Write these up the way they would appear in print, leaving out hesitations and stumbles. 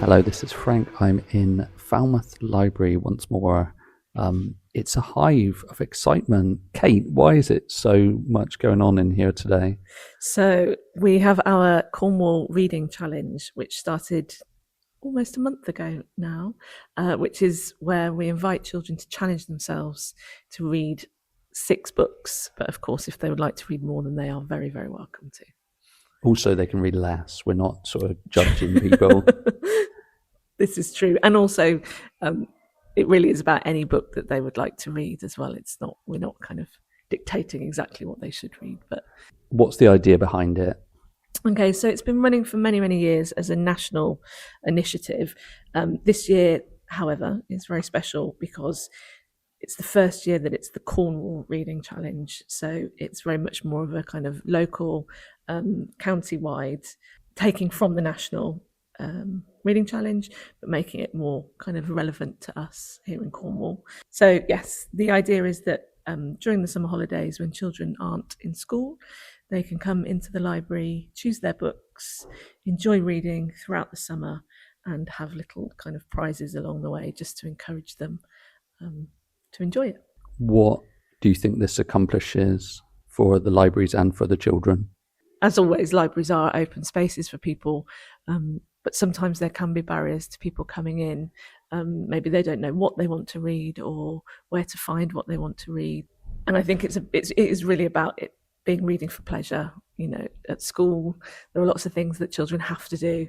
Hello, this is Frank. I'm in Falmouth Library once more. It's a hive of excitement. Kate, why is it so much going on in here today? So we have our Cornwall Reading Challenge, which started almost a month ago now, which is where we invite children to challenge themselves to read 6 books. But of course, if they would like to read more, then they are very, very welcome to. Also, they can read less. We're not sort of judging people. This is true. And also, it really is about any book that they would like to read as well. We're not kind of dictating exactly what they should read. But What's the idea behind it? okay, so it's been running for many, many years as a national initiative. This year, however, is very special because it's the first year that it's the Cornwall Reading Challenge. So it's very much more of a kind of local, county-wide, taking from the national Reading Challenge, but making it more kind of relevant to us here in Cornwall. So yes, the idea is that during the summer holidays, when children aren't in school, they can come into the library, choose their books, enjoy reading throughout the summer, and have little kind of prizes along the way just to encourage them to enjoy it. What do you think this accomplishes for the libraries and for the children? As always, libraries are open spaces for people, but sometimes there can be barriers to people coming in. Maybe they don't know what they want to read or where to find what they want to read. And I think it is really about it being reading for pleasure. You know, at school, there are lots of things that children have to do,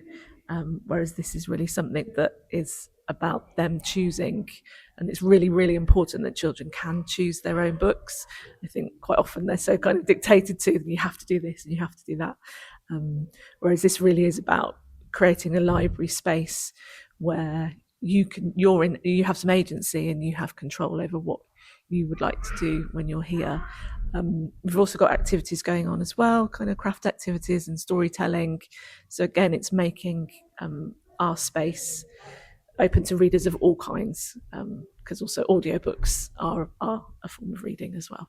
whereas this is really something that is about them choosing. And it's really, really important that children can choose their own books. I think quite often they're so kind of dictated to, you have to do this and you have to do that. Whereas this really is about creating a library space where you have some agency and you have control over what you would like to do when you're here. We've also got activities going on as well, kind of craft activities and storytelling. So again, it's making our space open to readers of all kinds, because also audiobooks are a form of reading as well.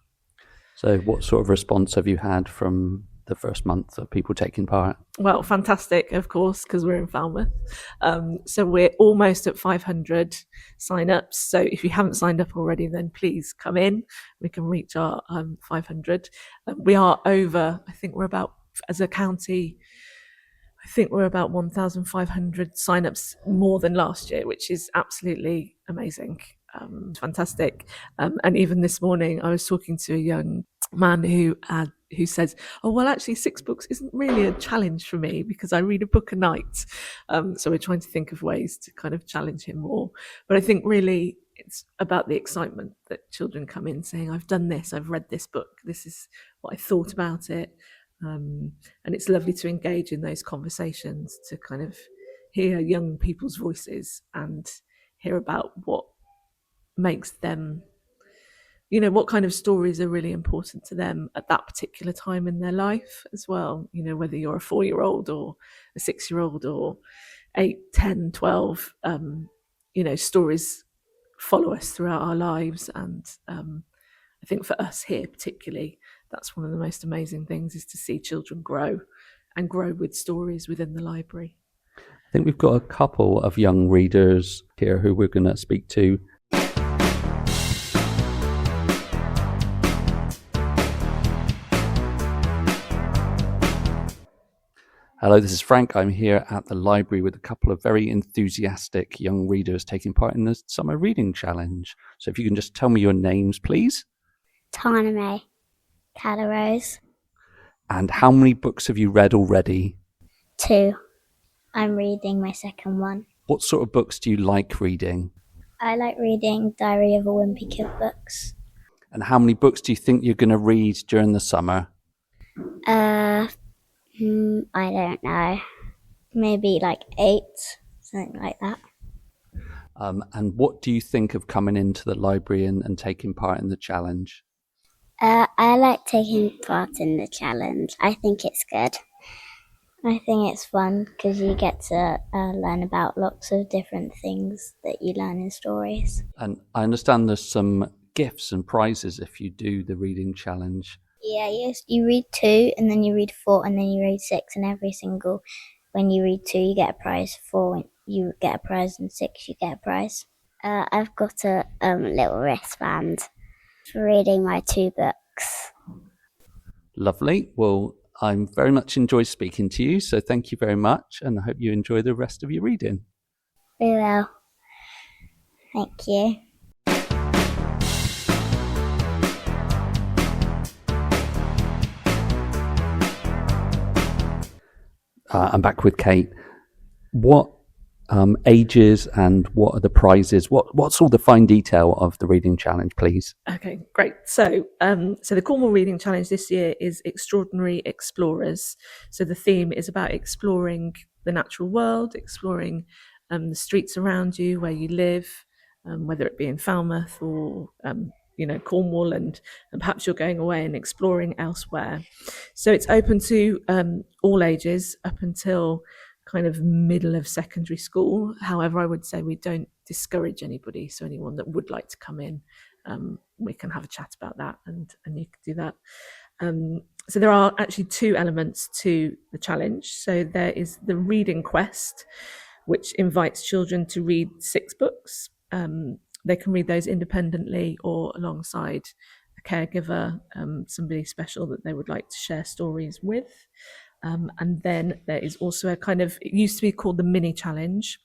So what sort of response have you had from the first month of people taking part? Well, fantastic, of course, because we're in Falmouth. So we're almost at 500 sign-ups. So if you haven't signed up already, then please come in. We can reach our 500. We are over, I think we're about, as a county, I think we're about 1,500 sign-ups more than last year, which is absolutely amazing. Fantastic. And even this morning, I was talking to a young man who says, oh, well, actually 6 books isn't really a challenge for me because I read a book a night. So we're trying to think of ways to kind of challenge him more. But I think really it's about the excitement that children come in saying, I've done this, I've read this book, this is what I thought about it. And it's lovely to engage in those conversations, to kind of hear young people's voices and hear about what makes them, you know, what kind of stories are really important to them at that particular time in their life as well. You know, whether you're a 4-year-old or a 6-year-old or 8, 10, 12, you know, stories follow us throughout our lives. And I think for us here particularly, that's one of the most amazing things, is to see children grow and grow with stories within the library. I think we've got a couple of young readers here who we're going to speak to. Hello, this is Frank. I'm here at the library with a couple of very enthusiastic young readers taking part in the Summer Reading Challenge. So if you can just tell me your names, please. Tana May, Calla Rose. And how many books have you read already? 2. I'm reading my second one. What sort of books do you like reading? I like reading Diary of a Wimpy Kid books. And how many books do you think you're going to read during the summer? I don't know. Maybe like 8, something like that. And what do you think of coming into the library and taking part in the challenge? I like taking part in the challenge. I think it's good. I think it's fun because you get to learn about lots of different things that you learn in stories. And I understand there's some gifts and prizes if you do the reading challenge. Yeah, you read 2 and then you read 4 and then you read 6, and when you read 2 you get a prize, 4 you get a prize, and 6 you get a prize. I've got a little wristband for reading my 2 books. Lovely. Well, I'm very much enjoyed speaking to you, so thank you very much, and I hope you enjoy the rest of your reading. We will. Thank you. I'm back with Kate. What ages and what are the prizes? What's all the fine detail of the reading challenge, please? Okay, great. So the Cornwall Reading Challenge this year is Extraordinary Explorers. So the theme is about exploring the natural world, exploring the streets around you, where you live, whether it be in Falmouth or Cornwall, and perhaps you're going away and exploring elsewhere. So it's open to all ages up until kind of middle of secondary school. However, I would say we don't discourage anybody. So anyone that would like to come in, we can have a chat about that, and you can do that. So there are actually 2 elements to the challenge. So there is the reading quest, which invites children to read 6 books. They can read those independently or alongside a caregiver, somebody special that they would like to share stories with. And then there is also a kind of, it used to be called the mini challenge.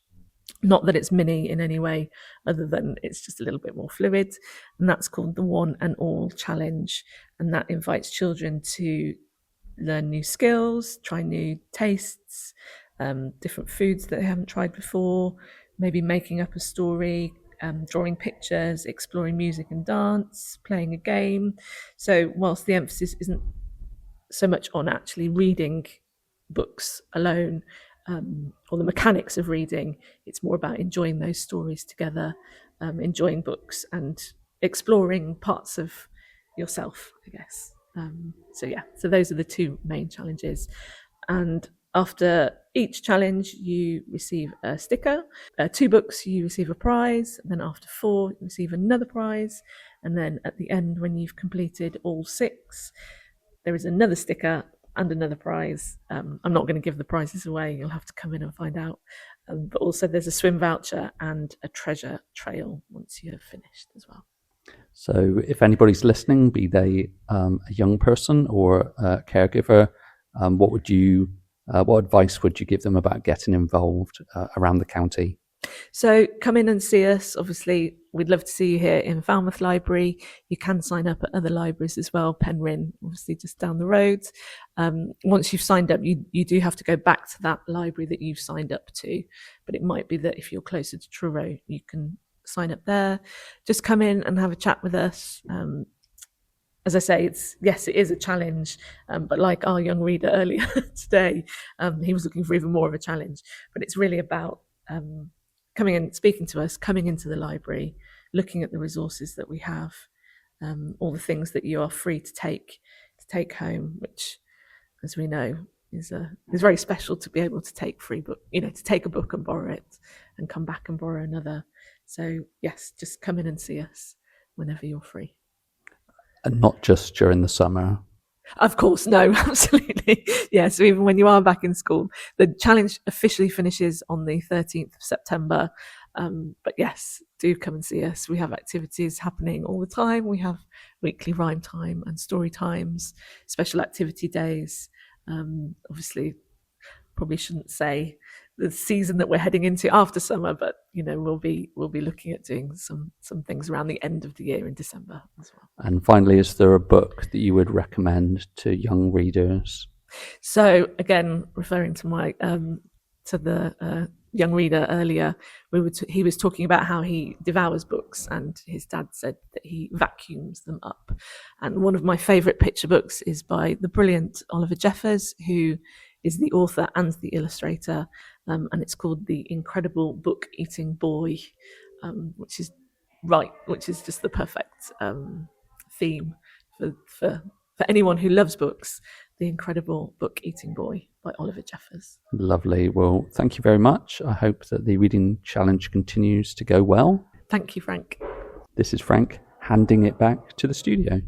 Not that it's mini in any way, other than it's just a little bit more fluid. And that's called the One and All Challenge. And that invites children to learn new skills, try new tastes, different foods that they haven't tried before, maybe making up a story, drawing pictures, exploring music and dance, playing a game. So whilst the emphasis isn't so much on actually reading books alone, or the mechanics of reading, it's more about enjoying those stories together, enjoying books and exploring parts of yourself, I guess. So those are the 2 main challenges. And after each challenge, you receive a sticker. 2 books, you receive a prize. And then after 4, you receive another prize. And then at the end, when you've completed all 6, there is another sticker and another prize. I'm not going to give the prizes away. You'll have to come in and find out. But also there's a swim voucher and a treasure trail once you have finished as well. So if anybody's listening, be they a young person or a caregiver, what advice would you give them about getting involved around the county? So come in and see us. Obviously, we'd love to see you here in Falmouth Library. You can sign up at other libraries as well, Penryn, obviously just down the road. Once you've signed up, you do have to go back to that library that you've signed up to. But it might be that if you're closer to Truro, you can sign up there. Just come in and have a chat with us. As I say, it is a challenge, but like our young reader earlier today, he was looking for even more of a challenge. But it's really about coming in, speaking to us, coming into the library, looking at the resources that we have, all the things that you are free to take home, which, as we know, is very special to be able to take free book, to take a book and borrow it and come back and borrow another. So yes, just come in and see us whenever you're free. And not just during the summer. Of course, no, absolutely. Yeah, so even when you are back in school, the challenge officially finishes on the 13th of September. But yes, do come and see us. We have activities happening all the time. We have weekly rhyme time and story times, special activity days. Obviously, probably shouldn't say the season that we're heading into after summer, but we'll be looking at doing some things around the end of the year in December as well. And finally, is there a book that you would recommend to young readers? So again, referring to my to the young reader earlier, he was talking about how he devours books, and his dad said that he vacuums them up. And one of my favourite picture books is by the brilliant Oliver Jeffers, who is the author and the illustrator, and it's called The Incredible Book Eating Boy, which is just the perfect theme for anyone who loves books. The Incredible Book Eating Boy by Oliver Jeffers. Lovely. Well, thank you very much. I hope that the reading challenge continues to go well. Thank you, Frank. This is Frank handing it back to the studio.